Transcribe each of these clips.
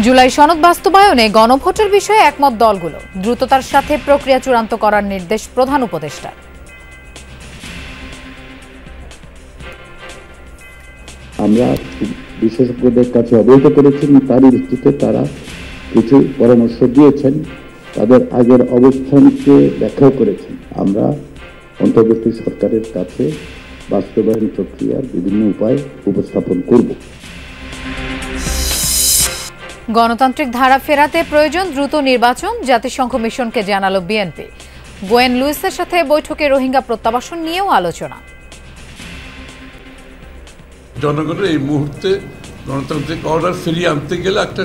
জুলাই সনদ বাস্তবায়নে গণভোটের বিষয়ে একমত দলগুলো, দ্রুততার সাথে প্রক্রিয়া চূড়ান্ত করার নির্দেশ প্রধান উপদেষ্টার। আমরা বিশেষজ্ঞদের কাছে অবহিত করেছি, তারই ভিত্তিতে তারা কিছু পরামর্শ দিয়েছেন, তাদের আগের অবস্থানকে ব্যাখ্যা করেছেন। আমরা অন্তর্বর্তী সরকারের কাছে বাস্তবায়ন প্রক্রিয়ার বিভিন্ন উপায় উপস্থাপন করব। গণতান্ত্রিক ধারা ফেরাতে প্রয়োজন দ্রুত নির্বাচন, জাতিসংঘ মিশনকে জানালো বিএনপি। গোয়েন লুইসের সাথে বৈঠকে রোহিঙ্গা প্রত্যাবাসন নিয়েও আলোচনা। জনগণের এই মুহূর্তে গণতান্ত্রিক অর্ডার ফিরিয়ে আনতে গেলে একটা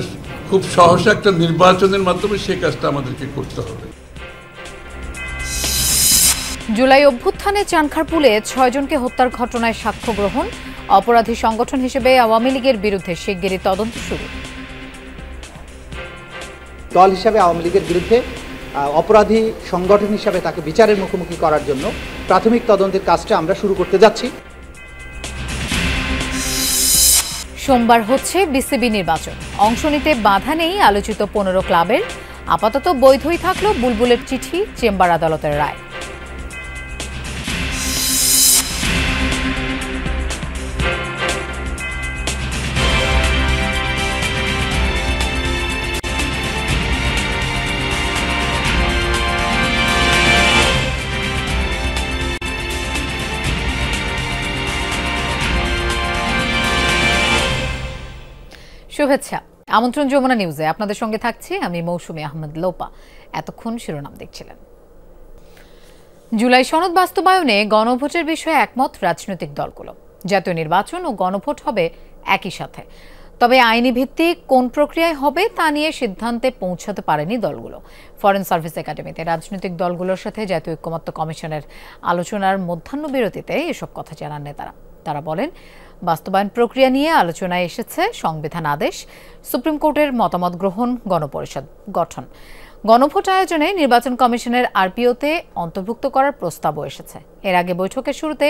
খুব সহসা একটা নির্বাচনের মাধ্যমে সেই কাজটা আমাদেরকে করতে হবে। জুলাই অভ্যুত্থানে চানখারপুলে 6 জনকে হত্যার ঘটনায় সাক্ষ্য গ্রহণ, অপরাধী সংগঠন হিসেবে আওয়ামী লীগের বিরুদ্ধে শিগগিরই তদন্ত শুরু। দল হিসাবে আওয়ামী লীগের বিরুদ্ধে অপরাধী সংগঠন হিসাবে তাকে বিচারের মুখোমুখি করার জন্য প্রাথমিক তদন্তের কাজটা আমরা শুরু করতে যাচ্ছি। সোমবার হচ্ছে বিসিবি নির্বাচন, অংশ নিতে বাধা নেই আলোচিত 15 ক্লাবের। আপাতত বৈধই থাকলো বুলবুলের চিঠি, চেম্বার আদালতের রায়। শুভেচ্ছা, আমন্ত্রণ যমুনা নিউজে আপনাদের সঙ্গে থাকছি আমি মৌসুমী আহমেদ লোপা। এতক্ষণ শিরোনাম দেখছিলেন। জুলাই সনদ বাস্তবায়নে গণভোটের বিষয়ে একমত রাজনৈতিক দলগুলো। জাতীয় নির্বাচন ও গণভোট হবে একই সাথে, তবে আইনি ভিত্তিক কোন প্রক্রিয়ায় হবে তা নিয়ে সিদ্ধান্তে পৌঁছাতে পারেনি দলগুলো। ফরেন সার্ভিস একাডেমিতে রাজনৈতিক দলগুলোর সাথে জাতীয় ঐক্যমত্য কমিশনের আলোচনার মধ্যাহ্ন বিরতিতে এসব কথা জানান নেতারা। তারা বলেন, বাস্তবায়ন প্রক্রিয়া নিয়ে আলোচনায় এসেছে সংবিধান আদেশ, সুপ্রিম কোর্টের মতামত গ্রহণ, গণপরিষদ গঠন। গণভোট আয়োজনে নির্বাচন কমিশনের আরপিওতে অন্তর্ভুক্ত করার প্রস্তাবও এসেছে। এর আগে বৈঠকের শুরুতে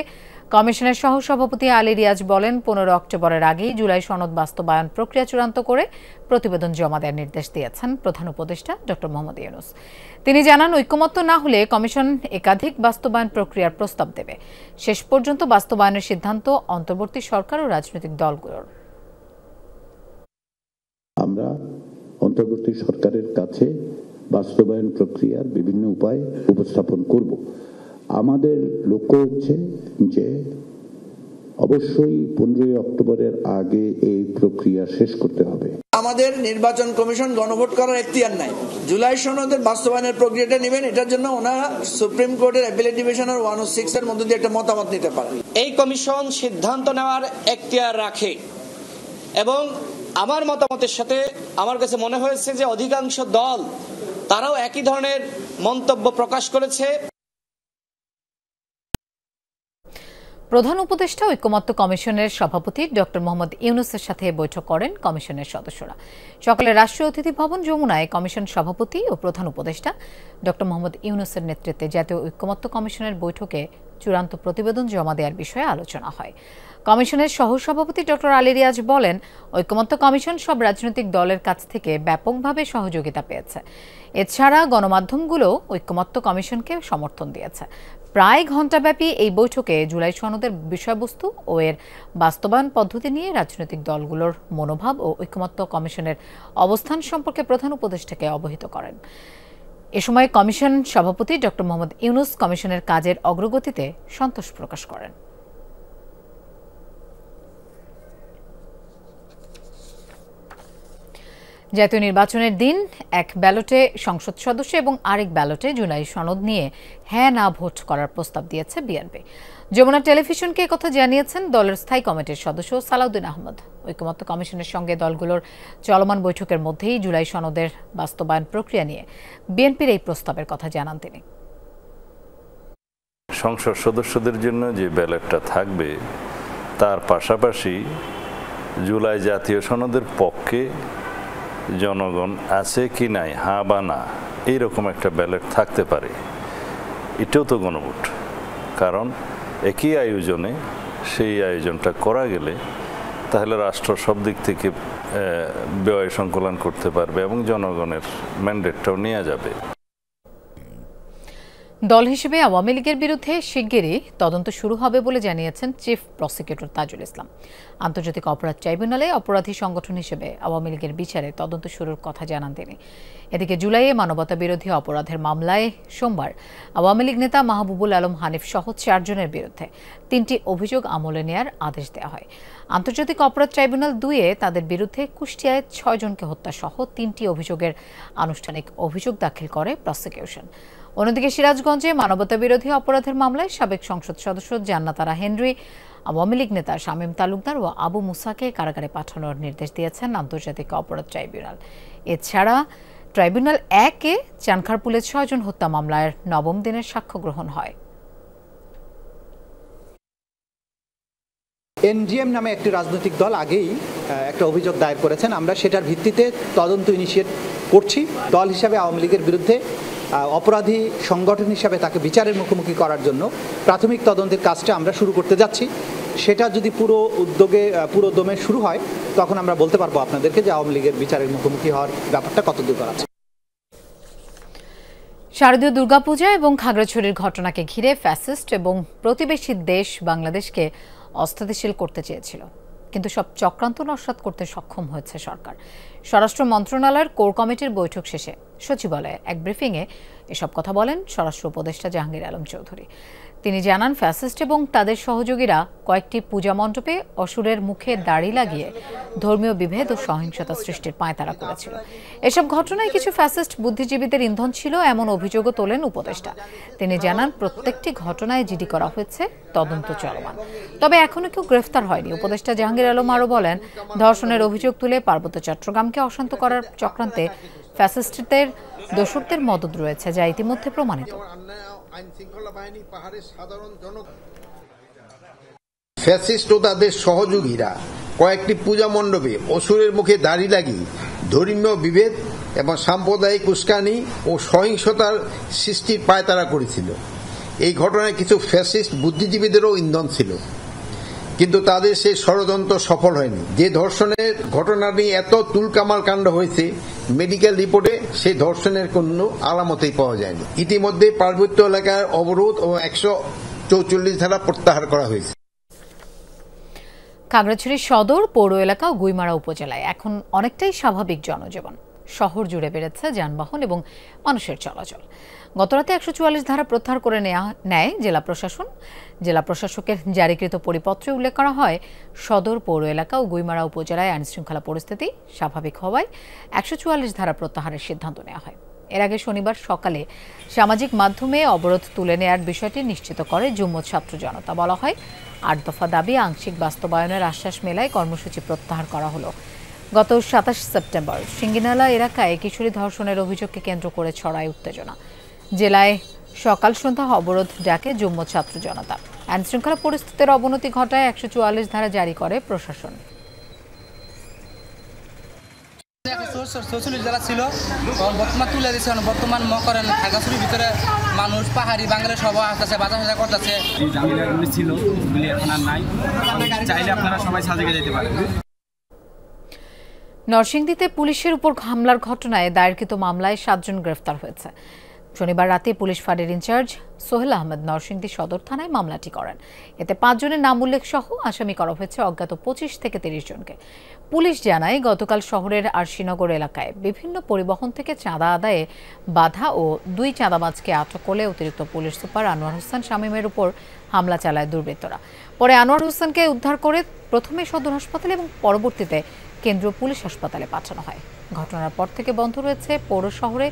কমিশনের সহসভাপতি আলী রিয়াজ বলেন, 15 অক্টোবরের আগেই জুলাই সনদ বাস্তবায়ন প্রক্রিয়া চূড়ান্ত করে প্রতিবেদন জমা দেওয়ার নির্দেশ দিয়েছেন প্রধান উপদেষ্টা ডক্টর মোহাম্মদ ইউনূস। তিনি জানান, ঐকমত্য না হলে কমিশন একাধিক বাস্তবায়ন প্রক্রিয়ার প্রস্তাব দেবে। শেষ পর্যন্ত বাস্তবায়নের সিদ্ধান্ত অন্তর্বর্তী সরকার ও রাজনৈতিক দলগুলোর। আমরা অন্তর্বর্তী সরকারের কাছে বাস্তবায়ন প্রক্রিয়ার বিভিন্ন উপায় উপস্থাপন করব। আমাদের লক্ষ্য হচ্ছে যে অবশ্যই 15 অক্টোবরের আগে এই প্রক্রিয়া শেষ করতে হবে। আমাদের নির্বাচন কমিশন গণভোট করার এখতিয়ার নাই। জুলাই সনদের বাস্তবায়নের প্রক্রিয়াটা নেবেন, এটার জন্য ওনারা সুপ্রিম কোর্টের অ্যাপিলেট ডিভিশনের 106 এর মধ্যে দিয়ে একটা মতামত নিতে পারেন। এই কমিশন সিদ্ধান্ত নেওয়ার এখতিয়ার রাখে এবং আমার মতামতের সাথে আমার কাছে মনে হয়েছে যে অধিকাংশ দল তারাও একই ধরনের মন্তব্য প্রকাশ করেছে। প্রধান উপদেষ্টা ঐকমত্য কমিশনের সভাপতি ডক্টর মোহাম্মদ ইউনূসের সাথে বৈঠক করেন কমিশনের সদস্যরা। সকালে রাষ্ট্রীয় অতিথি ভবন যমুনায় কমিশন সভাপতি ও প্রধান উপদেষ্টা ডক্টর মোহাম্মদ ইউনূসের নেতৃত্বে জাতীয় ঐকমত্য কমিশনের বৈঠকে চূড়ান্ত প্রতিবেদন জমা দেওয়ার বিষয়ে আলোচনা হয়। কমিশনের সহসভাপতি ডক্টর আলী রিয়াজ বলেন, ঐকমত্য কমিশন সব রাজনৈতিক দলের কাছ থেকে ব্যাপকভাবে সহযোগিতা পেয়েছে। এছাড়া গণমাধ্যমগুলো ঐকমত্য কমিশনকে সমর্থন দিয়েছে। প্রায় ঘণ্টাব্যাপী এই বৈঠকে জুলাই সনদের বিষয়বস্তু ও এর বাস্তবায়ন পদ্ধতি নিয়ে রাজনৈতিক দলগুলোর মনোভাব ও ঐকমত্য কমিশনের অবস্থান সম্পর্কে প্রধান উপদেষ্টাকে অবহিত করেন। এ সময় কমিশন সভাপতি ডক্টর মোহাম্মদ ইউনূস কমিশনের কাজের অগ্রগতিতে সন্তোষ প্রকাশ করেন। জাতীয় নির্বাচনের দিন এক ব্যালটে সংসদ সদস্য এবং আরেক ব্যালটে জুলাই সনদ নিয়ে হ্যাঁ না ভোট করার প্রস্তাব দিয়েছে বিএনপি। যমুনা টেলিভিশনকে একথা জানিয়েছেন দলের স্থায়ী কমিটির সদস্য সালাউদ্দিন আহমদ। ঐকমত্য কমিশনের সঙ্গে দলগুলোর চলমান বৈঠকের মধ্যেই জুলাই সনদের বাস্তবায়ন প্রক্রিয়া নিয়ে বিএনপির এই প্রস্তাবের কথা জানান তিনি। সংসদ সদস্যদের জন্য যে ব্যালটটা থাকবে তার পাশাপাশি জুলাই জাতীয় সনদের পক্ষে জনগণ আছে কি নাই, হ্যাঁ বা না, এইরকম একটা ব্যালট থাকতে পারে। এটাও তো গণভোট, কারণ একই আয়োজনে সেই আয়োজনটা করা গেলে তাহলে রাষ্ট্র সব দিক থেকে ব্যয় সংকলন করতে পারবে এবং জনগণের ম্যান্ডেটটাও নেওয়া যাবে। দল হিসেবে আওয়ামী লীগের বিরুদ্ধে শিগগিরই তদন্ত শুরু হবে বলে জানিয়েছেন চিফ প্রসিকিউটর তাজুল ইসলাম। আন্তর্জাতিক অপরাধ ট্রাইব্যুনালে অপরাধী সংগঠন হিসেবে আওয়ামী লীগের বিচারে তদন্ত শুরুর কথা জানান তিনি। এদিকে জুলাইয়ে মানবতা বিরোধী অপরাধের মামলায় সোমবার আওয়ামী লীগ নেতা মাহবুবুল আলম হানিফ সহ 4 জনের বিরুদ্ধে 3টি অভিযোগ আমলে নেয়ার আদেশ দেওয়া হয়। আন্তর্জাতিক অপরাধ ট্রাইব্যুনাল 2-এ তাদের বিরুদ্ধে কুষ্টিয়ায় 6 জনকে হত্যা সহ 3টি অভিযোগের আনুষ্ঠানিক অভিযোগ দাখিল করে প্রসিকিউশন। অন্যদিকে সিরাজগঞ্জে মানবতা বিরোধী অপরাধের মামলায় সাবেক সংসদ সদস্য জান্নাত আরা হেনরি, আওয়ামী লীগ নেতা শামীম তালুকদার ও আবু মুসাকে কারাগারে পাঠানোর নির্দেশ দিয়েছেন আন্তর্জাতিক অপরাধ ট্রাইব্যুনাল। এছাড়া ট্রাইব্যুনাল 1-এ চানখারপুলে 6 জন হত্যা মামলার 9ম দিনের সাক্ষ্য গ্রহণ হয়। এনজিএম নামে একটি রাজনৈতিক দল আগেই একটা অভিযোগ দায়ের করেছেন। আমরা সেটার ভিত্তিতে তদন্ত ইনিশিয়েট করছি। দল হিসাবে আওয়ামী লীগের বিরুদ্ধে অপরাধী সংগঠন হিসাবে তাকে বিচারের মুখোমুখি করার জন্য প্রাথমিক তদন্তের কাজটা আমরা শুরু করতে যাচ্ছি। সেটা যদি পুরো দমে শুরু হয় তখন আমরা বলতে পারবো আপনাদেরকে যে আওয়ামী লীগের বিচারের মুখোমুখি হওয়ার ব্যাপারটা কতদূর আছে। শারদীয় দুর্গাপূজা এবং খাগড়াছড়ির ঘটনাকে ঘিরে ফ্যাসিস্ট এবং প্রতিবেশী দেশ বাংলাদেশকে অস্থিতিশীল করতে চেয়েছিল, কিন্তু সব চক্রান্ত নস্যাৎ করতে সক্ষম হয়েছে সরকার। স্বরাষ্ট্র মন্ত্রণালয়ের কোর কমিটির বৈঠক শেষে সচিবালয়ে এক ব্রিফিংয়ে এসব কথা বলেন স্বরাষ্ট্র উপদেষ্টা জাহাঙ্গীর আলম চৌধুরী। তিনি জানান, ফ্যাসিস্ট এবং তাদের সহযোগীরা কয়েকটি পূজা মণ্ডপে অসুরের মুখে দাড়ি লাগিয়ে ধর্মীয় বিভেদ ও সহিংসতা সৃষ্টির পায়তারা করেছিল। এসব ঘটনায় কিছু ফ্যাসিস্ট বুদ্ধিজীবীদের ইন্ধন ছিল এমন অভিযোগও তোলেন উপদেষ্টা। তিনি জানান, প্রত্যেকটি ঘটনায় জিডি করা হয়েছে, তদন্ত চলমান, তবে এখনো কেউ গ্রেফতার হয়নি। উপদেষ্টা জাহাঙ্গীর আলম আরও বলেন, ধর্ষণের অভিযোগ তুলে পার্বত্য চট্টগ্রামকে অশান্ত করার চক্রান্তে ফ্যাসিস্টদের দোসরদের মদত রয়েছে, যা ইতিমধ্যে প্রমাণিত। ফ্যাসিস্ট ও তাদের সহযোগীরা কয়েকটি পূজা মণ্ডপে অসুরের মুখে দাড়ি লাগিয়ে ধর্মীয় বিভেদ এবং সাম্প্রদায়িক উস্কানি ও সহিংসতার সৃষ্টির পায়তারা করেছিল। এই ঘটনায় কিছু ফ্যাসিস্ট বুদ্ধিজীবীদেরও ইন্ধন ছিল, কিন্তু তাদের সেই ষড়যন্ত্র সফল হয়নি। যে ধর্ষণের ঘটনা নিয়ে এত তুলকামাল কাণ্ড হয়েছে, মেডিকেল রিপোর্টে সেই ধর্ষণের কোনো আলামতই পাওয়া যায়নি। ইতিমধ্যে পার্বত্য এলাকার অবরোধ ও 144 ধারা প্রত্যাহার করা হয়েছে। খাগড়াছড়ি সদর পৌর এলাকা ও গুইমারা উপজেলায় এখন অনেকটাই স্বাভাবিক জনজীবন। শহর জুড়ে বেড়েছে যানবাহন এবং মানুষের চলাচল। গতরাতে 144 ধারা প্রত্যাহার করে নেয় জেলা প্রশাসন। জেলা প্রশাসকের জারিকৃত পরিপত্রে উল্লেখ করা হয়, সদর পৌর এলাকা ও গুইমারা উপজেলায় আইনশৃঙ্খলা পরিস্থিতি স্বাভাবিক হওয়ায় 144 ধারা প্রত্যাহারের সিদ্ধান্ত নেওয়া হয়। এর আগে শনিবার সকালে সামাজিক মাধ্যমে অবরোধ তুলে নেওয়ার বিষয়টি নিশ্চিত করে যুগ্ম ছাত্র জনতা। বলা হয়, 8 দফা দাবি আংশিক বাস্তবায়নের আশ্বাস মেলায় কর্মসূচি প্রত্যাহার করা হলো। গত 27 সেপ্টেম্বর সিঙ্গিনালা এলাকায় কিশোরী ধর্ষণের অভিযোগকে কেন্দ্র করে ছড়ায় উত্তেজনা। জেলায় সকাল সন্ধ্যা অবরোধ ডাকে যুগ্ম ছাত্র জনতা। আইনশৃঙ্খলা পরিস্থিতির অবনতি ঘটায় 144 ধারা জারি করে প্রশাসন। 46 জেলা ছিল, বর্তমান তুলে দিচ্ছে। বর্তমান করেন খাগড়াছড়ির ভিতরে মানুষ পাহাড়ি বাঙালি সবাই আসতেছে, বাজার সাজা করতেছে। ছিল এখন আর নাই, চাইলে আপনারা সবাই সাজেকে যেতে পারেন। নরসিংদীতে পুলিশের উপর হামলার ঘটনায় দায়েরকৃত মামলায় 7 জন গ্রেফতার হয়েছে। শনিবার রাতে পুলিশ ফাঁড়ির ইনচার্জ সোহেল আহমেদ নরসিংদী সদর থানায় মামলাটি করেন। এতে 5 জনের নাম উল্লেখ সহ আসামি করা হয়েছে অজ্ঞাত 25 থেকে 30 জনকে। পুলিশ জানায়, গতকাল শহরের আরশিনগর এলাকায় বিভিন্ন পরিবহন থেকে চাঁদা আদায়ে বাধা ও 2 চাঁদাবাজকে আটক করে অতিরিক্ত পুলিশ সুপার আনোয়ার হোসেন শামীমের উপর হামলা চালায় দুর্বৃত্তরা। পরে আনোয়ার হোসেনকে উদ্ধার করে প্রথমে সদর হাসপাতালে এবং পরবর্তীতে কেন্দ্রীয় পুলিশ হাসপাতালে পাঠানো হয়। ঘটনার পর থেকে বন্ধ রয়েছে পৌর শহরে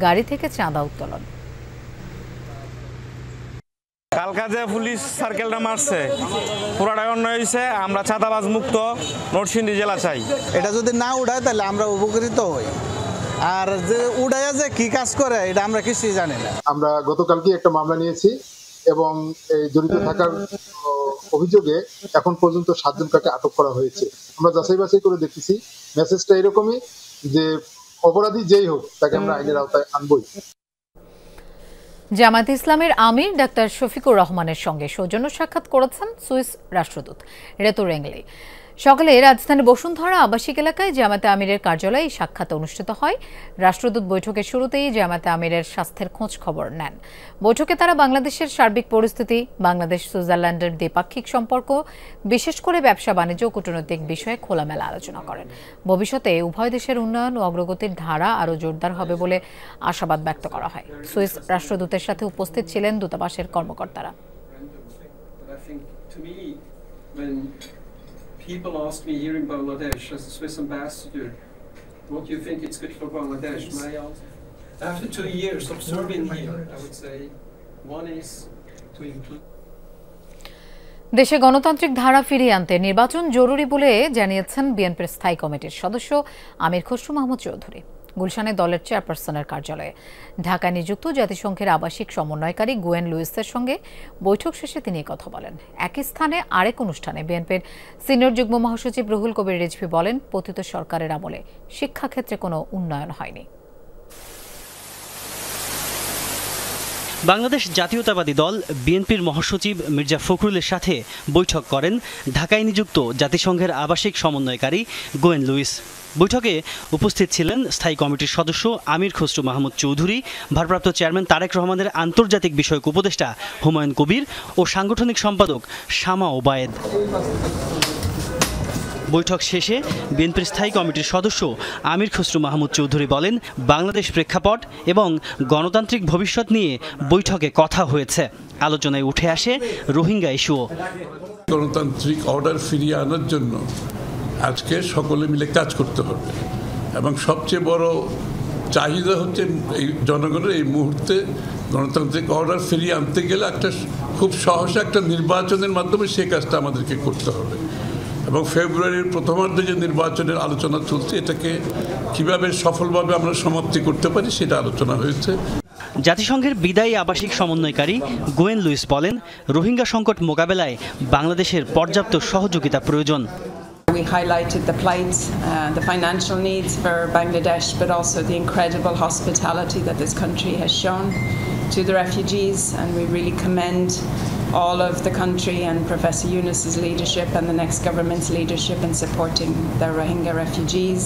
গাড়ি থেকে চাঁদা উত্তোলন। কালকা যে পুলিশ সার্কেলটা মারছে পুরাটাই অন্যায় হয়েছে। আমরা চাঁদাবাজ মুক্ত নরসিংদী জেলা চাই। এটা যদি না উঠায় তাহলে আমরা উপকৃত হই, আর যে উড়াইয়া যে কি কাজ করে এটা আমরা কিছুই জানি না। আমরা গতকালকে একটা মামলা নিয়েছি এবং এই জড়িত থাকার অভিযোগে এখন পর্যন্ত 7 জনকে আটক করা হয়েছে। আমরা যাচাই বাছাই করে দেখতেছি, মেসেজটা এরকমই যে অপরাধী যেই হোক তাকে আমরা আইনের আওতায় আনবই। জামায়াতে ইসলামের আমির ডাক্তার শফিকুর রহমানের সঙ্গে সৌজন্য সাক্ষাৎ করেছেন সুইস রাষ্ট্রদূত রেতো রেংলি। সকালে রাজধানীর বসুন্ধরা আবাসিক এলাকায় জামায়াতে আমিরের কার্যালয়ে সাক্ষাৎ অনুষ্ঠিত হয়। রাষ্ট্রদূত বৈঠকের শুরুতেই জামায়াতে আমিরের স্বাস্থ্যের খোঁজ খবর নেন। বৈঠকে তারা বাংলাদেশের সার্বিক পরিস্থিতি, বাংলাদেশ সুইজারল্যান্ডের দ্বিপাক্ষিক সম্পর্ক, বিশেষ করে ব্যবসা বাণিজ্য ও কূটনৈতিক বিষয়ে খোলামেলা আলোচনা করেন। ভবিষ্যতে উভয় দেশের উন্নয়ন ও অগ্রগতির ধারা আরও জোরদার হবে বলে আশাবাদ ব্যক্ত করা হয়। সুইস রাষ্ট্রদূতের সাথে উপস্থিত ছিলেন দূতাবাসের কর্মকর্তারা। People ask me here in Bangladesh, as the Swiss ambassador, what do you think it's good for Bangladesh? My answer, after 2 years of serving here, I would say one is to include. দেশে গণতান্ত্রিক ধারা ফিরিয়ে আনতে নির্বাচন জরুরি বলে জানিয়েছেন বিএনপির স্থায়ী কমিটির সদস্য আমির খসরু মাহমুদ চৌধুরী। গুলশানে দলের চেয়ারপারসনের কার্যালয়ে ঢাকায় নিযুক্ত জাতিসংঘের আবাসিক সমন্বয়কারী গুয়েন লুইসের সঙ্গে বৈঠক শেষে তিনি কথা বলেন। একই স্থানে আরেক অনুষ্ঠানে বিএনপির সিনিয়র যুগ্ম মহাসচিব রুহুল কবির রিজভী বলেন, পতিত সরকারের আমলে শিক্ষাক্ষেত্রে কোনো উন্নয়ন হয়নি। বাংলাদেশ জাতীয়তাবাদী দল বিএনপির মহাসচিব মির্জা ফখরুলের সাথে বৈঠক করেন ঢাকায় নিযুক্ত জাতিসংঘের আবাসিক সমন্বয়কারী গুয়েন লুইস। বৈঠকে উপস্থিত ছিলেন স্থায়ী কমিটির সদস্য আমির খসরু মাহমুদ চৌধুরী, ভারপ্রাপ্ত চেয়ারম্যান তারেক রহমানের আন্তর্জাতিক বিষয়ক উপদেষ্টা হুমায়ুন কবির ও সাংগঠনিক সম্পাদক শামা ওবায়েদ। বৈঠক শেষে বিএনপির স্থায়ী কমিটির সদস্য আমির খসরু মাহমুদ চৌধুরী বলেন, বাংলাদেশ প্রেক্ষাপট এবং গণতান্ত্রিক ভবিষ্যৎ নিয়ে বৈঠকে কথা হয়েছে। আলোচনায় উঠে আসে রোহিঙ্গা ইস্যুও। গণতান্ত্রিক অর্ডার ফিরিয়ে আনার জন্য আজকে সকলে মিলে কাজ করতে হবে এবং সবচেয়ে বড় চাহিদা হচ্ছে এই জনগণের এই মুহূর্তে গণতান্ত্রিক অর্ডার ফিরিয়ে আনতে গেলে একটা খুব সহসা একটা নির্বাচনের মাধ্যমে সেই কাজটা আমাদেরকে করতে হবে এবং ফেব্রুয়ারির প্রথমার্ধে যে নির্বাচনের আলোচনা চলছে এটাকে কিভাবে সফলভাবে আমরা সমাপ্তি করতে পারি সেটা আলোচনা হয়েছে। জাতিসংঘের বিদায়ী আবাসিক সমন্বয়কারী গুয়েন লুইস বলেন, রোহিঙ্গা সংকট মোকাবেলায় বাংলাদেশের পর্যাপ্ত সহযোগিতা প্রয়োজন। We highlighted the plight, the financial needs for Bangladesh, but also the incredible hospitality that this country has shown to the refugees, and we really commend all of the country and Professor Yunus's leadership and the next government's leadership in supporting the Rohingya refugees.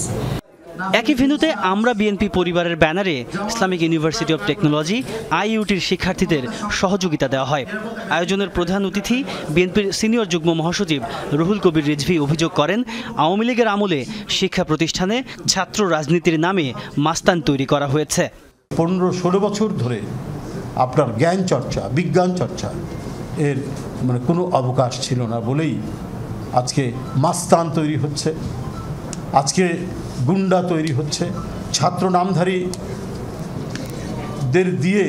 একই ভেন্যুতে আমরা BNP পরিবারের ব্যানারে Islamic university of technology আইইউটির শিক্ষার্থীদের সহযোগিতা দেওয়া হয়। আয়োজনের প্রধান অতিথি বিএনপির সিনিয়র যুগ্ম মহাসচিব রুহুল কবির রিজভী অভিযোগ করেন, আওয়ামী লীগের আমলে শিক্ষা প্রতিষ্ঠানে ছাত্র রাজনীতির নামে মাস্তান তৈরি করা হয়েছে। 15-16 বছর ধরে আপনার জ্ঞান চর্চা, বিজ্ঞান চর্চা এর কোনো অবকাশ ছিল না বলেই আজকে মাস্তান তৈরি হচ্ছে, আজকে গুন্ডা তৈরি হচ্ছে। ছাত্র নামধারীদের দিয়ে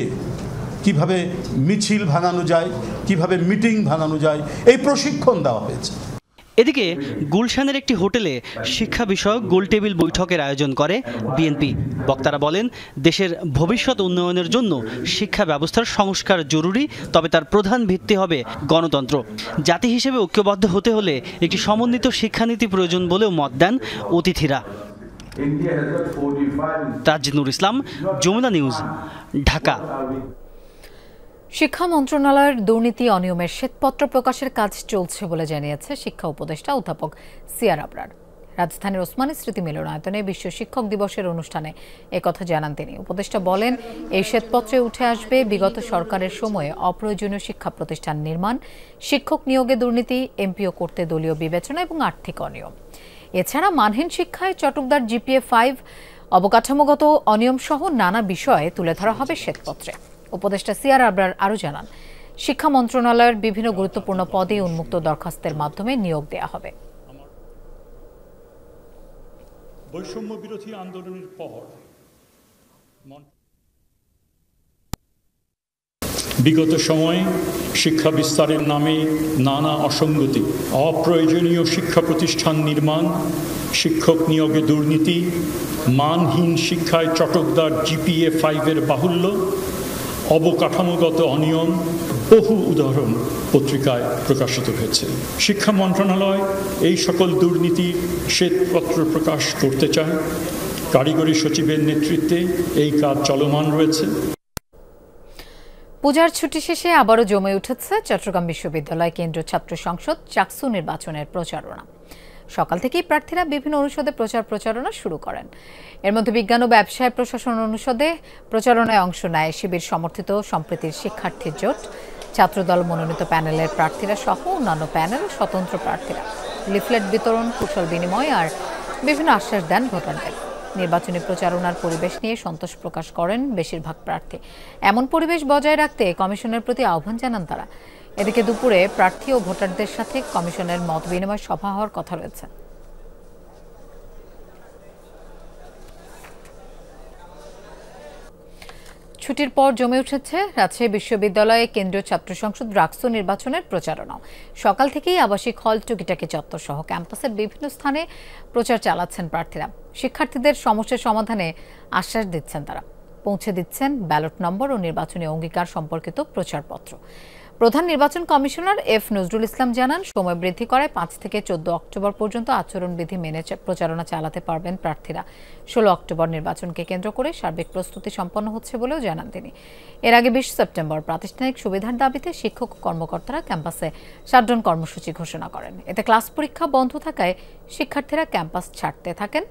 কিভাবে মিছিল ভাঙানো যায়, কিভাবে মিটিং ভাঙানো যায়, এই প্রশিক্ষণ দেওয়া হয়েছে। এদিকে গুলশানের একটি হোটেলে শিক্ষা বিষয়ক গোলটেবিল বৈঠকের আয়োজন করে বিএনপি। বক্তারা বলেন, দেশের ভবিষ্যৎ উন্নয়নের জন্য শিক্ষা ব্যবস্থার সংস্কার জরুরি, তবে তার প্রধান ভিত্তি হবে গণতন্ত্র। জাতি হিসেবে ঐক্যবদ্ধ হতে হলে একটি সমন্বিত শিক্ষানীতি প্রয়োজন বলেও মত দেন অতিথিরা। তাজনুর ইসলাম, যমুনা নিউজ, ঢাকা। শিক্ষা মন্ত্রণালয়ের দুর্নীতি অনিয়মের শ্বেতপত্র প্রকাশের কাজ চলছে বলে জানিয়েছে শিক্ষা উপদেষ্টা অধ্যাপক সিয়ার আবরার। রাজধানীর ওসমানী স্মৃতি মিলনায়তনে বিশ্ব শিক্ষক দিবসের অনুষ্ঠানে একথা জানান তিনি। উপদেষ্টা বলেন, এই শ্বেতপত্রে উঠে আসবে বিগত সরকারের সময়ে অপ্রয়োজনীয় শিক্ষা প্রতিষ্ঠান নির্মাণ, শিক্ষক নিয়োগে দুর্নীতি, এমপিও করতে দলীয় বিবেচনা এবং আর্থিক অনিয়ম। এছাড়া মানহীন শিক্ষায় চটকদার GPA-5, অবকাঠামোগত অনিয়ম সহ নানা বিষয়ে তুলে ধরা হবে শ্বেতপত্রে। উপদেষ্টা সিয়ার আবরার আরও জানান, শিক্ষা মন্ত্রণালয়ের বিভিন্ন গুরুত্বপূর্ণ পদে উন্মুক্ত দরখাস্তের মাধ্যমে নিয়োগ দেওয়া হবে। বৈষম্য বিরোধী আন্দোলনের পর বিগত সময়ে শিক্ষা বিস্তারের নামে নানা অসঙ্গতি, অপ্রয়োজনীয় শিক্ষা প্রতিষ্ঠান নির্মাণ, শিক্ষক নিয়োগে দুর্নীতি, মানহীন শিক্ষায় চটকদার GPA-5 বাহুল্য, অবকাঠামোগত অনিয়ম বহু উদাহরণ পত্রিকায় প্রকাশিত হয়েছে। শিক্ষা মন্ত্রণালয় এই সকল দুর্নীতির শ্বেতপত্র প্রকাশ করতে চায়। কারিগরি সচিবের নেতৃত্বে এই কাজ চলমান রয়েছে। পূজার ছুটি শেষে আবারও জমে উঠেছে চট্টগ্রাম বিশ্ববিদ্যালয় কেন্দ্রীয় ছাত্র সংসদ চাকসু নির্বাচনের প্রচারণা। সকাল থেকেই প্রার্থীরা বিভিন্ন অনুষদে প্রচারণা শুরু করেন। এর মধ্যে বিজ্ঞান ও ব্যবসায় প্রশাসন অনুষদে প্রচারণায় অংশ নেয় শিবির সমর্থিত সম্প্রীতির শিক্ষার্থী জোট, ছাত্রদল মনোনীত প্যানেলের প্রার্থীরা সহ অন্যান্য প্যানেল ও স্বতন্ত্র প্রার্থীরা। লিফলেট বিতরণ, কুশল বিনিময় আর বিভিন্ন আশ্বাস দেন ভোটারদের। নির্বাচনী প্রচারণার পরিবেশ নিয়ে সন্তোষ প্রকাশ করেন বেশিরভাগ প্রার্থী। এমন পরিবেশ বজায় রাখতে কমিশনের প্রতি আহ্বান জানান তারা। এদিকে দুপুরে প্রার্থী ও ভোটারদের সাথে কমিশনের মত বিনিময় সভা হওয়ার কথা রয়েছে। ছুটির পর জমে উঠেছে রাজশাহী বিশ্ববিদ্যালয়ে কেন্দ্রীয় ছাত্র সংসদ রাকসু নির্বাচনের প্রচারণা। সকাল থেকেই আবাসিক হল, টুকিটাকি চত্বর সহ ক্যাম্পাসের বিভিন্ন স্থানে প্রচার চালাচ্ছেন প্রার্থীরা। শিক্ষার্থীদের সমস্যার সমাধানে আশ্বাস দিচ্ছেন তারা। পৌঁছে দিচ্ছেন ব্যালট নম্বর ও নির্বাচনী অঙ্গীকার সম্পর্কিত প্রচারপত্র। প্রধান নির্বাচন কমিশনার এফ নজরুল ইসলাম জানান, সময় বৃদ্ধি করায় 5 থেকে 14 অক্টোবর পর্যন্ত আচরণবিধি মেনে প্রচারণা চালাতে পারবেন প্রার্থীরা। 16 অক্টোবর নির্বাচনকে কেন্দ্র করে সার্বিক প্রস্তুতি সম্পন্ন হচ্ছে বলেও জানান তিনি। এর আগে 20 সেপ্টেম্বর প্রাতিষ্ঠানিক সুবিধার দাবিতে শিক্ষক ও কর্মকর্তারা ক্যাম্পাসে শাটডাউন কর্মসূচি ঘোষণা করেন। এতে ক্লাস পরীক্ষা বন্ধ থাকায় শিক্ষার্থীরা ক্যাম্পাস ছাড়তে থাকেন।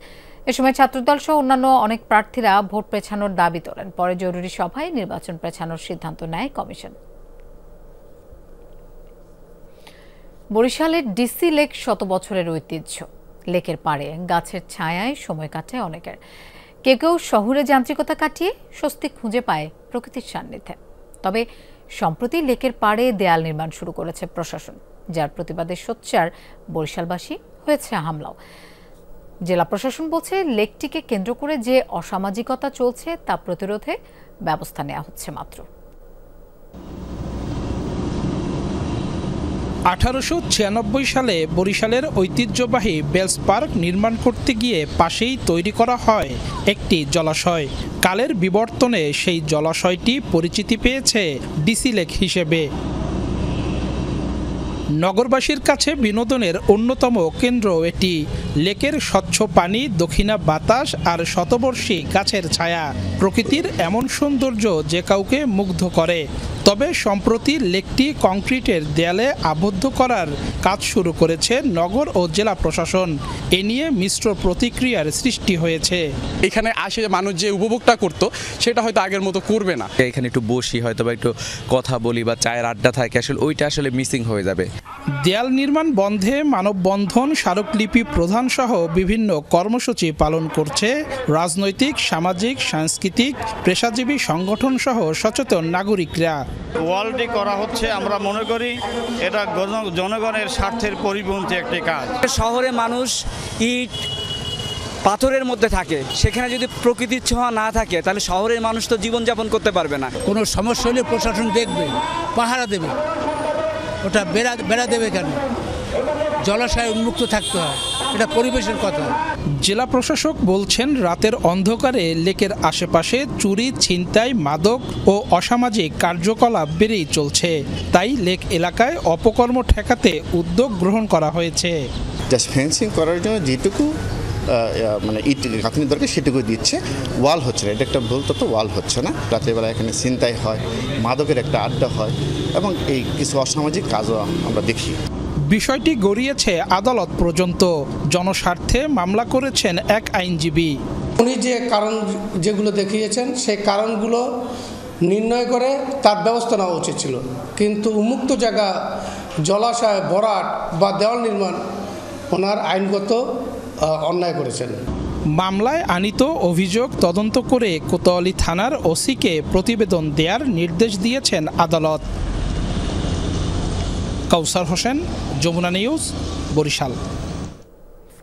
এ সময় ছাত্রদল সহ অন্যান্য অনেক প্রার্থীরা ভোট পেছানোর দাবি তোলেন। পরে জরুরি সভায় নির্বাচন পেছানোর সিদ্ধান্ত নেয় কমিশন। বরিশালের ডিসি লেক শত বছরের ঐতিহ্য। লেকের পাড়ে গাছের ছায়ায় সময় কাটে অনেকের। কেউ কেউ শহুরে যান্ত্রিকতা কাটিয়ে স্বস্তি খুঁজে পায় প্রকৃতির সান্নিধ্যে। তবে সম্প্রতি লেকের পাড়ে দেয়াল নির্মাণ শুরু করেছে প্রশাসন, যার প্রতিবাদে সোচ্চার বরিশালবাসী, হয়েছে হামলাও। জেলা প্রশাসন বলছে, লেকটিকে কেন্দ্র করে যে অসামাজিকতা চলছে তা প্রতিরোধে ব্যবস্থা নেওয়া হচ্ছে মাত্র। 1896 সালে বরিশালের ঐতিহ্যবাহী বেলস পার্ক নির্মাণ করতে গিয়ে পাশেই তৈরি করা হয় একটি জলাশয়। কালের বিবর্তনে সেই জলাশয়টি পরিচিতি পেয়েছে ডিসি লেক হিসেবে। নগরবাসীর কাছে বিনোদনের অন্যতম কেন্দ্র এটি। লেকের স্বচ্ছ পানি, দক্ষিণা বাতাস আর শতবর্ষী গাছের ছায়া, প্রকৃতির এমন সৌন্দর্য যে কাউকে মুগ্ধ করে। তবে সম্প্রতি লেকটি কংক্রিটের দেয়ালে আবদ্ধ করার কাজ শুরু করেছে নগর ও জেলা প্রশাসন। এ নিয়ে মিশ্র প্রতিক্রিয়ার সৃষ্টি হয়েছে। এখানে আসে মানুষ যে উপভোগটা করতো সেটা হয়তো আগের মতো করবে না। এখানে একটু বসি, হয়তো বা একটু কথা বলি বা চায়ের আড্ডা থাকে, আসলে ওইটা আসলে মিসিং হয়ে যাবে। দেয়াল নির্মাণ বন্ধে মানববন্ধন, স্মারকলিপি প্রদান সহ বিভিন্ন কর্মসূচি পালন করছে রাজনৈতিক, সামাজিক, সাংস্কৃতিক, পেশাজীবী সংগঠন সহ সচেতন নাগরিকরা। ওয়ালটি করা হচ্ছে, আমরা মনে করি এটা জনগণের স্বার্থের পরিপন্থী একটি কাজ। শহরে মানুষ ইট পাথরের মধ্যে থাকে, সেখানে যদি প্রকৃতির ছোঁয়া না থাকে তাহলে শহরের মানুষ তো জীবনযাপন করতে পারবে না। কোনো সমস্যা হলে প্রশাসন দেখবে, পাহারা দেবে। ওটা বেড়া দেবে কেন? জলাশয় উন্মুক্ত থাকতে হয়, এটা পরিবেশের কথা। জেলা প্রশাসক বলছেন, রাতের অন্ধকারে লেকের আশেপাশে চুরি, ছিনতাই, মাদক ও অসামাজিক কার্যকলাপ বেড়েই চলছে। তাই লেক এলাকায় অপকর্ম ঠেকাতে উদ্যোগ গ্রহণ করা হয়েছে। জাস্ট ফেন্সিং করার জন্য যেটুকু মানে ইট গাঁথনি দরকার সেটুকু দিচ্ছে, ওয়াল হচ্ছে না। এটা একটা ভুল তথ্য, ওয়াল হচ্ছে না। রাত্রেবেলা এখানে ছিনতাই হয়, মাদকের একটা আড্ডা হয় এবং এই কিছু অসামাজিক কাজও আমরা দেখি। বিষয়টি গড়িয়েছে আদালত পর্যন্ত। জনস্বার্থে মামলা করেছেন এক আইনজীবী। উনি যে কারণ যেগুলো দেখিয়েছেন সেই কারণগুলো নির্ণয় করে তার ব্যবস্থা নেওয়া উচিত ছিল, কিন্তু উন্মুক্ত জায়গা, জলাশয় ভরাট বা দেওয়াল নির্মাণ ওনার আইনগত অন্যায় করেছেন। মামলায় আনিত অভিযোগ তদন্ত করে কোতোয়ালি থানার ওসিকে প্রতিবেদন দেওয়ার নির্দেশ দিয়েছেন আদালত। কাউসার হোসেন, যমুনা নিউজ, বরিশাল।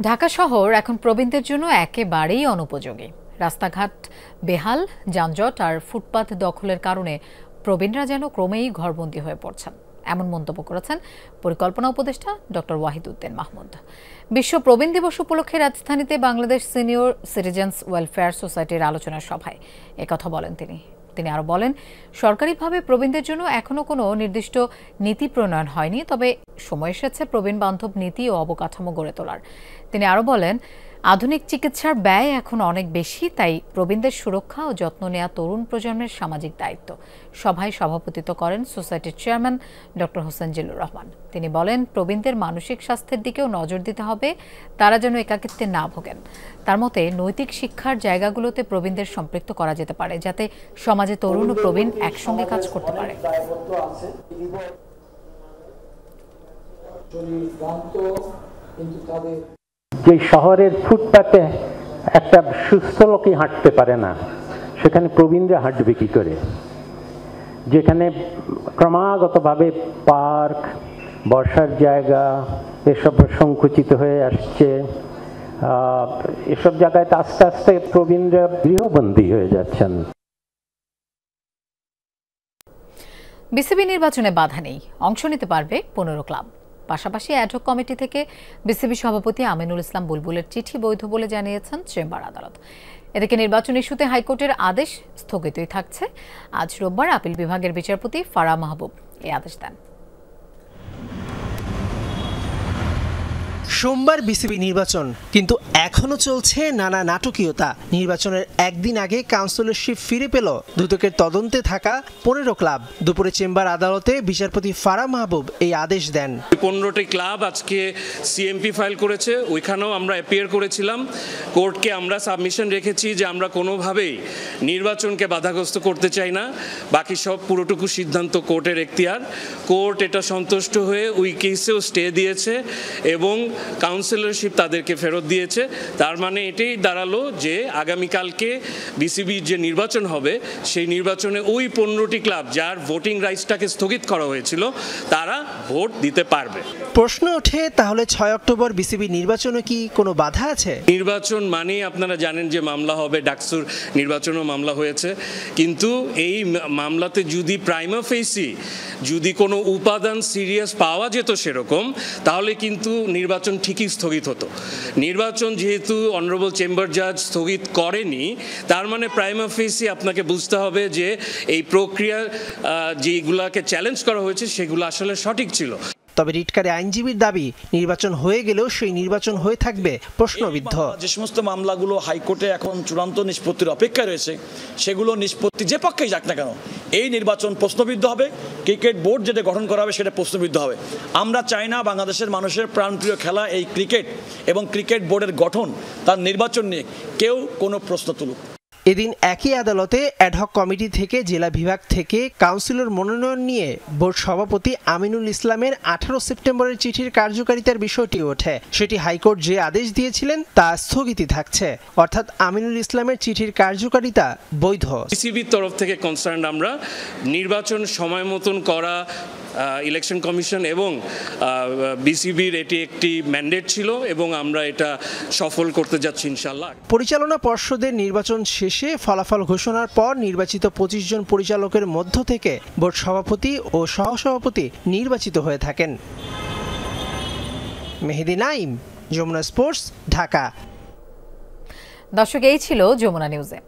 ঢাকা শহর এখন প্রবীণদের জন্য একেবারেই অনুপযোগী। রাস্তাঘাট বেহাল, যানজট আর ফুটপাত দখলের কারণে প্রবীণরা যেন ক্রমেই ঘরবন্দি হয়ে পড়ছেন, এমন মন্তব্য করেছেন পরিকল্পনা উপদেষ্টা ডক্টর ওয়াহিদউদ্দিন মাহমুদ। বিশ্ব প্রবীণ দিবস উপলক্ষে রাজধানীতে বাংলাদেশ সিনিয়র সিটিজেন্স ওয়েলফেয়ার সোসাইটির আলোচনা সভায় একথা বলেন তিনি। তিনি আরও বলেন, সরকারিভাবে প্রবীণদের জন্য এখনও কোনো নির্দিষ্ট নীতি প্রণয়ন হয়নি, তবে সময় এসেছে প্রবীণ বান্ধব নীতি ও অবকাঠামো গড়ে তোলার। তিনি আরও বলেন, আধুনিক চিকিৎসার ব্যয় এখন অনেক বেশি, তাই প্রবীণদের সুরক্ষা ও যত্ন নেওয়া তরুণ প্রজন্মের সামাজিক দায়িত্ব। সভায় সভাপতিত্ব করেন সোসাইটির চেয়ারম্যান ডক্টর হোসেন জিল্লুর রহমান। তিনি বলেন, প্রবীণদের মানসিক স্বাস্থ্যের দিকেও নজর দিতে হবে, তারা যেন একাকিত্বে না ভোগেন। তার মতে নৈতিক শিক্ষার জায়গাগুলোতে প্রবীণদের সম্পৃক্ত করা যেতে পারে, যাতে সমাজে তরুণ ও প্রবীণ একসঙ্গে কাজ করতে পারে। যে শহরের ফুটপাতে একটা সুস্থ লোকই হাঁটতে পারে না, সেখানে প্রবীণরা হাঁটবে কি করে? যেখানে ক্রমাগতভাবে পার্ক, বসার জায়গা এসব সংকুচিত হয়ে আসছে, এসব জায়গায় আস্তে আস্তে প্রবীণরা গৃহবন্দী হয়ে যাচ্ছেন। বিসিবি নির্বাচনে বাধা নেই, অংশ নিতে পারবে 15 ক্লাব। পাশাপাশি অ্যাডহক কমিটি থেকে বিসিবি সভাপতি আমিনুল ইসলাম বুলবুলের চিঠি বৈধ বলে জানিয়েছেন চেম্বার আদালত। এদিকে নির্বাচন ইস্যুতে হাইকোর্টের আদেশ স্থগিতই থাকছে। আজ রোববার আপিল বিভাগের বিচারপতি ফারাহ মাহবুব এই আদেশ দেন। সোমবার বিসিবি নির্বাচন, কিন্তু এখনো চলছে নানা নাটকীয়তা। নির্বাচনের একদিন আগে কাউন্সিলরশিপ ফিরে পেল দুদকের তদন্তে থাকা 15 ক্লাব। দুপুরে চেম্বার আদালতে বিচারপতি ফারাহ মাহবুব এই আদেশ দেন। 15টি ক্লাব আজকে সিএমপি ফাইল করেছে, ওইখানেও আমরা অ্যাপিয়ার করেছিলাম। কোর্টকে আমরা সাবমিশন রেখেছি যে আমরা কোনোভাবেই নির্বাচনকে বাধাগ্রস্ত করতে চাই না, বাকি সব পুরোটুকু সিদ্ধান্ত কোর্টের এখতিয়ার। কোর্ট এটা সন্তুষ্ট হয়ে ওই কেসেও স্টে দিয়েছে এবং কাউন্সিলরশিপ তাদেরকে ফেরত দিয়েছে। তার মানে এটাই দাঁড়ালো যে আগামীকালকে বিসিবির যে নির্বাচন হবে, সেই নির্বাচনে ওই 15টি ক্লাব যার ভোটিং রাইটসটাকে স্থগিত করা হয়েছিল, তারা ভোট দিতে পারবে। প্রশ্ন ওঠে, তাহলে 6 অক্টোবর বিসিবি নির্বাচনে কি কোনো বাধা আছে? নির্বাচন মানে আপনারা জানেন যে মামলা হবে, ডাকসুর নির্বাচনও মামলা হয়েছে, কিন্তু এই মামলাতে যদি প্রাইমা ফেসি যদি কোনো উপাদান সিরিয়াস পাওয়া যেত সেরকম, তাহলে কিন্তু নির্বাচন ঠিকই স্থগিত হতো। নির্বাচন যেহেতু অনারেবল চেম্বার জাজ স্থগিত করেনি, তার মানে প্রাইমা ফেসি আপনাকে বুঝতে হবে যে এই প্রক্রিয়া যেগুলাকে চ্যালেঞ্জ করা হয়েছে সেগুলো আসলে সঠিক ছিল। তবে রিটকারী আইনজীবীর দাবি, নির্বাচন হয়ে গেলেও সেই নির্বাচন হয়ে থাকবে প্রশ্নবিদ্ধ। যে সমস্ত মামলাগুলো হাইকোর্টে এখন চূড়ান্ত নিষ্পত্তির অপেক্ষায় রয়েছে, সেগুলো নিষ্পত্তি যে পক্ষেই যাক না কেন, এই নির্বাচন প্রশ্নবিদ্ধ হবে। ক্রিকেট বোর্ড যেটা গঠন করা হবে সেটা প্রশ্নবিদ্ধ হবে। আমরা চাই না বাংলাদেশের মানুষের প্রাণপ্রিয় খেলা এই ক্রিকেট এবং ক্রিকেট বোর্ডের গঠন, তার নির্বাচন নিয়ে কেউ কোনো প্রশ্ন তুলুক। এদিন একই আদালতে অ্যাডহক কমিটি থেকে জেলা বিভাগ থেকে কাউন্সিলর মনোনয়ন নিয়ে বোর্ড সভাপতি আমিনুল ইসলামের 18 সেপ্টেম্বরের চিঠির কার্যকারিতার বিষয়টি ওঠে। সেটি হাইকোর্ট যে আদেশ দিয়েছিলেন তা স্থগিতই থাকছে, অর্থাৎ আমিনুল ইসলামের চিঠির কার্যকারিতা বৈধ। বিসিবির তরফ থেকে কনসার্ন আমরা নির্বাচন সময় মতন করা, ইলেকশন কমিশন এবং বিসিবির এটি একটি ম্যান্ডেট ছিল এবং আমরা এটা সফল করতে যাচ্ছি ইনশাআল্লাহ। পরিচালনা পর্ষদের নির্বাচন শেষে ফলাফল ঘোষণার পর নির্বাচিত 25 জন পরিচালকের মধ্য থেকে বোর্ড সভাপতি ও সহসভাপতি নির্বাচিত হয়ে থাকেন। মেহেদি নাইম, যমুনা স্পোর্টস, ঢাকা। দর্শক, এই ছিল যমুনা নিউজে।